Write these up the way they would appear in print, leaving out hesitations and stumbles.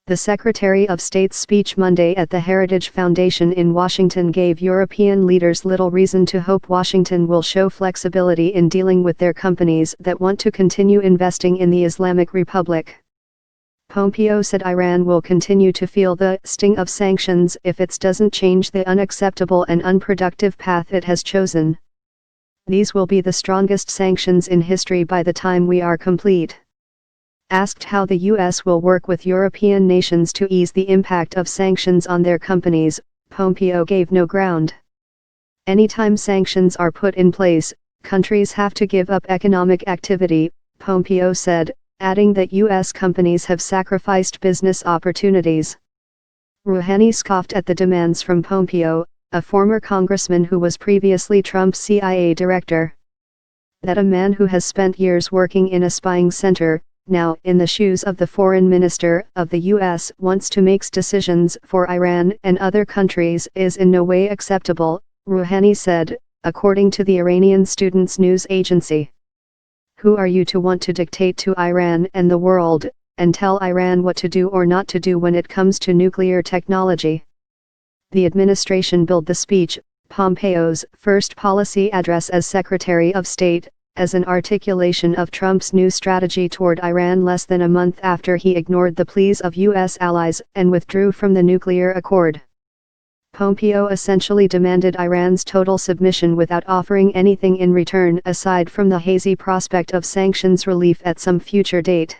The Secretary of State's speech Monday at the Heritage Foundation in Washington gave European leaders little reason to hope Washington will show flexibility in dealing with their companies that want to continue investing in the Islamic Republic. Pompeo said Iran will continue to feel the sting of sanctions if it doesn't change the unacceptable and unproductive path it has chosen. These will be the strongest sanctions in history by the time we are complete. Asked how the U.S. will work with European nations to ease the impact of sanctions on their companies, Pompeo gave no ground. Anytime sanctions are put in place, countries have to give up economic activity, Pompeo said, adding that U.S. companies have sacrificed business opportunities. Rouhani scoffed at the demands from Pompeo, a former congressman who was previously Trump's CIA director. That a man who has spent years working in a spying center, now in the shoes of the foreign minister of the U.S., wants to make decisions for Iran and other countries is in no way acceptable, Rouhani said, according to the Iranian Students News Agency. Who are you to want to dictate to Iran and the world, and tell Iran what to do or not to do when it comes to nuclear technology? The administration billed the speech, Pompeo's first policy address as Secretary of State, as an articulation of Trump's new strategy toward Iran less than a month after he ignored the pleas of U.S. allies and withdrew from the nuclear accord. Pompeo essentially demanded Iran's total submission without offering anything in return aside from the hazy prospect of sanctions relief at some future date.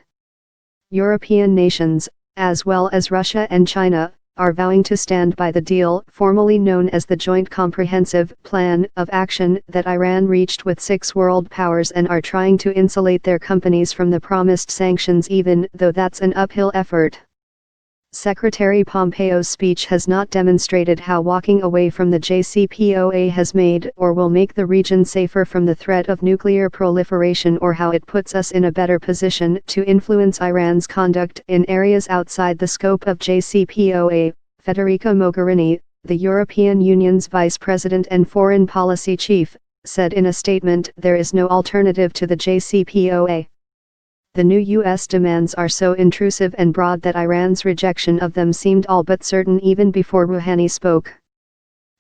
European nations, as well as Russia and China, are vowing to stand by the deal formerly known as the Joint Comprehensive Plan of Action that Iran reached with 6 world powers and are trying to insulate their companies from the promised sanctions even though that's an uphill effort. Secretary Pompeo's speech has not demonstrated how walking away from the JCPOA has made or will make the region safer from the threat of nuclear proliferation or how it puts us in a better position to influence Iran's conduct in areas outside the scope of JCPOA, Federica Mogherini, the European Union's Vice President and Foreign Policy Chief, said in a statement. There is no alternative to the JCPOA. The new U.S. demands are so intrusive and broad that Iran's rejection of them seemed all but certain even before Rouhani spoke.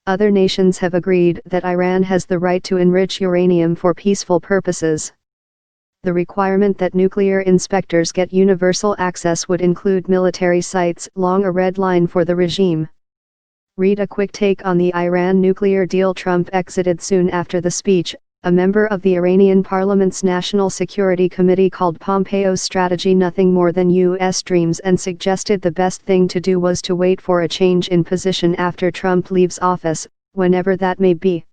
Other nations have agreed that Iran has the right to enrich uranium for peaceful purposes. The requirement that nuclear inspectors get universal access would include military sites, long a red line for the regime. Read a quick take on the Iran nuclear deal. Trump exited soon after the speech. A member of the Iranian parliament's National Security Committee called Pompeo's strategy nothing more than U.S. dreams and suggested the best thing to do was to wait for a change in position after Trump leaves office, whenever that may be.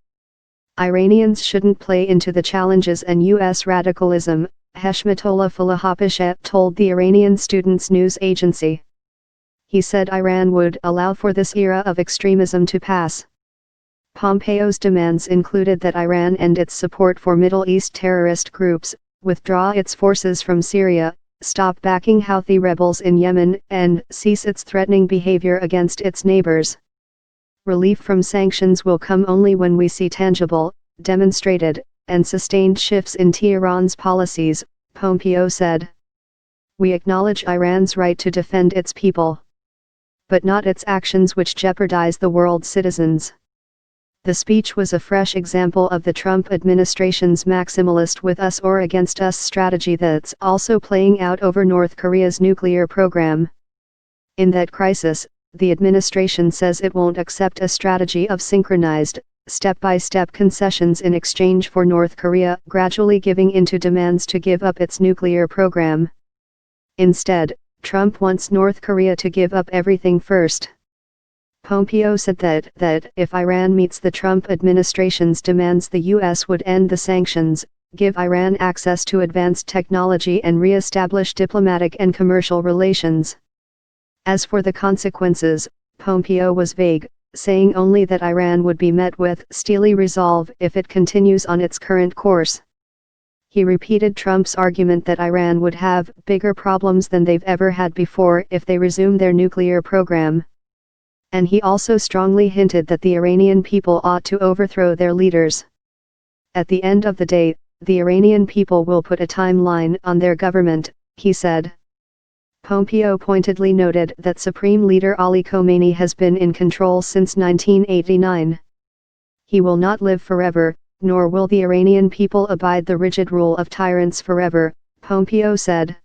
Iranians shouldn't play into the challenges and U.S. radicalism, Heshmatollah Falahapashet told the Iranian Students News Agency. He said Iran would allow for this era of extremism to pass. Pompeo's demands included that Iran end its support for Middle East terrorist groups, withdraw its forces from Syria, stop backing Houthi rebels in Yemen, and cease its threatening behavior against its neighbors. Relief from sanctions will come only when we see tangible, demonstrated, and sustained shifts in Tehran's policies, Pompeo said. We acknowledge Iran's right to defend its people, but not its actions which jeopardize the world's citizens. The speech was a fresh example of the Trump administration's maximalist with us or against us strategy that's also playing out over North Korea's nuclear program. In that crisis, the administration says it won't accept a strategy of synchronized, step-by-step concessions in exchange for North Korea gradually giving into demands to give up its nuclear program. Instead, Trump wants North Korea to give up everything first. Pompeo said that if Iran meets the Trump administration's demands, the U.S. would end the sanctions, give Iran access to advanced technology and re-establish diplomatic and commercial relations. As for the consequences, Pompeo was vague, saying only that Iran would be met with steely resolve if it continues on its current course. He repeated Trump's argument that Iran would have bigger problems than they've ever had before if they resume their nuclear program. And he also strongly hinted that the Iranian people ought to overthrow their leaders. At the end of the day, the Iranian people will put a timeline on their government, he said. Pompeo pointedly noted that Supreme Leader Ali Khamenei has been in control since 1989. He will not live forever, nor will the Iranian people abide the rigid rule of tyrants forever, Pompeo said.